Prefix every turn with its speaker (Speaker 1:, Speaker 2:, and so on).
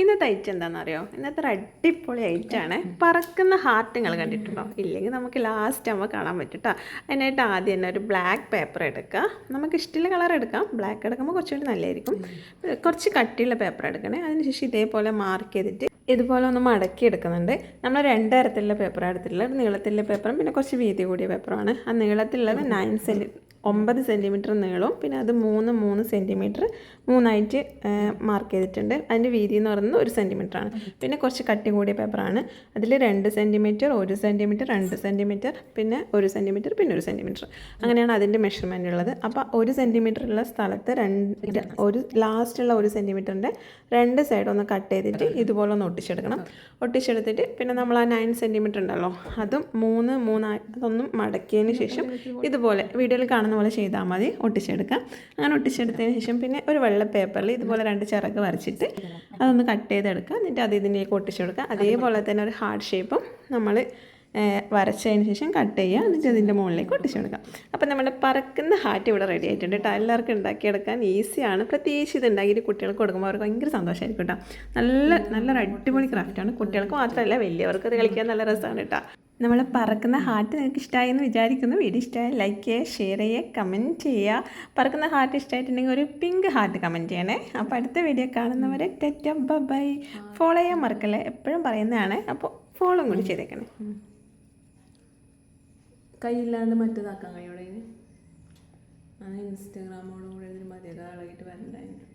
Speaker 1: ഇന്നത്തെ ഐറ്റം എന്താണെന്നറിയോ? ഇന്നത്തെ ഒരു അടിപൊളി ഐറ്റമാണ് പറക്കുന്ന ഹാർട്ട്. നിങ്ങൾ കണ്ടിട്ടുണ്ടോ? ഇല്ലെങ്കിൽ നമുക്ക് ലാസ്റ്റ് ആകുമ്പോൾ കാണാൻ പറ്റും കേട്ടോ. അതിനായിട്ട് ആദ്യം തന്നെ ഒരു ബ്ലാക്ക് പേപ്പർ എടുക്കുക. നമുക്ക് ഇഷ്ടമുള്ള കളർ എടുക്കാം. ബ്ലാക്ക് എടുക്കുമ്പോൾ കുറച്ചുകൂടി നല്ലതായിരിക്കും. കുറച്ച് കട്ടിയുള്ള പേപ്പർ എടുക്കണേ. അതിനുശേഷം ഇതേപോലെ മാർക്ക് ചെയ്തിട്ട് ഇതുപോലെ ഒന്ന് മടക്കി എടുക്കുന്നുണ്ട്. നമ്മൾ 2 തരത്തിലുള്ള പേപ്പർ എടുത്തിട്ടുള്ളത്. നീളത്തിലുള്ള പേപ്പറും പിന്നെ കുറച്ച് വീതി കൂടിയ പേപ്പറുമാണ്. ആ നീളത്തിലുള്ളത് 9 സെൻറ്റിമീറ്റർ നീളവും പിന്നെ അത് 3 സെൻറ്റിമീറ്റർ മൂന്നായിട്ട് മാർക്ക് ചെയ്തിട്ടുണ്ട്. അതിൻ്റെ വീതി എന്ന് പറയുന്നത് 1 സെൻറ്റിമീറ്ററാണ്. പിന്നെ കുറച്ച് കട്ടി കൂടിയ പേപ്പറാണ്. അതിൽ 2 സെൻറ്റിമീറ്റർ 1 സെൻറ്റിമീറ്റർ 2 സെൻറ്റിമീറ്റർ പിന്നെ 1 സെൻറ്റിമീറ്റർ പിന്നെ 1 സെൻറ്റിമീറ്റർ അങ്ങനെയാണ് അതിൻ്റെ മെഷർമെൻ്റ് ഉള്ളത്. അപ്പോൾ 1 സെൻറ്റിമീറ്റർ ഉള്ള സ്ഥലത്ത് ലാസ്റ്റുള്ള 1 സെൻറ്റിമീറ്ററിൻ്റെ 2 സൈഡ് ഒന്ന് കട്ട് ചെയ്തിട്ട് ഇതുപോലെ ഒന്ന് ഒട്ടിച്ചെടുക്കണം. ഒട്ടിച്ചെടുത്തിട്ട് പിന്നെ നമ്മൾ ആ 9 സെൻറ്റിമീറ്റർ ഉണ്ടല്ലോ അതും 3 അതൊന്നും മടക്കിയതിന് ശേഷം ഇതുപോലെ വീഡിയോയിൽ കാണുന്ന പോലെ ചെയ്താൽ മതി. ഒട്ടിച്ചെടുക്കാം. അങ്ങനെ ഒട്ടിച്ചെടുത്തതിന് ശേഷം പിന്നെ ഒരു വെള്ള പേപ്പറിൽ ഇതുപോലെ 2 ചിറക് വരച്ചിട്ട് അതൊന്ന് കട്ട് ചെയ്തെടുക്കുക. എന്നിട്ട് അത് ഇതിലേക്ക് ഒട്ടിച്ചെടുക്കുക. അതേപോലെ തന്നെ ഒരു ഹാർട്ട് ഷേപ്പും നമ്മൾ വരച്ചതിന് ശേഷം കട്ട് ചെയ്യുക. എന്നിട്ട് അതിൻ്റെ മുകളിലേക്ക് ഒട്ടിച്ചെടുക്കാം. അപ്പോൾ നമ്മുടെ പറക്കുന്ന ഹാർട്ട് ഇവിടെ റെഡി ആയിട്ടുണ്ട് കേട്ടോ. എല്ലാവർക്കും ഉണ്ടാക്കിയെടുക്കാൻ ഈസിയാണ്. പ്രത്യേകിച്ച് ഇത് ഉണ്ടാക്കിയിട്ട് കുട്ടികൾക്ക് കൊടുക്കുമ്പോൾ അവർക്ക് ഭയങ്കര സന്തോഷമായിരിക്കും കേട്ടോ. നല്ലൊരു അടിപൊളി ക്രാഫ്റ്റാണ്. കുട്ടികൾക്ക് മാത്രമല്ല വലിയവർക്ക് അത് കളിക്കാൻ നല്ല രസമാണ് കേട്ടോ. നമ്മൾ പറക്കുന്ന ഹാർട്ട് നിങ്ങൾക്ക് ഇഷ്ടമായി എന്ന് വിചാരിക്കുന്നു. വീഡിയോ ഇഷ്ടമായി ലൈക്ക് ചെയ്യുക, ഷെയർ ചെയ്യുക, കമൻറ്റ് ചെയ്യുക. പറക്കുന്ന ഹാർട്ട് ഇഷ്ടമായിട്ടുണ്ടെങ്കിൽ ഒരു പിങ്ക് ഹാർട്ട് കമൻറ്റ് ചെയ്യണേ. അപ്പോൾ അടുത്ത വീഡിയോ കാണുന്നവരെ ടാറ്റ ബൈ. ഫോളോ ചെയ്യാൻ മറക്കല്ലേ, എപ്പോഴും പറയുന്നതാണ്. അപ്പോൾ ഫോളോ കൂടി ചെയ്തേക്കണേ. കൈയില്ലാണ്ട് മറ്റേതാക്കാൻ കഴിയോടെ അത് ഇൻസ്റ്റാഗ്രാമോടും കൂടെ ഇതിന് മതി. അത് ഇളകിയിട്ട് വരണ്ടായിരുന്നു.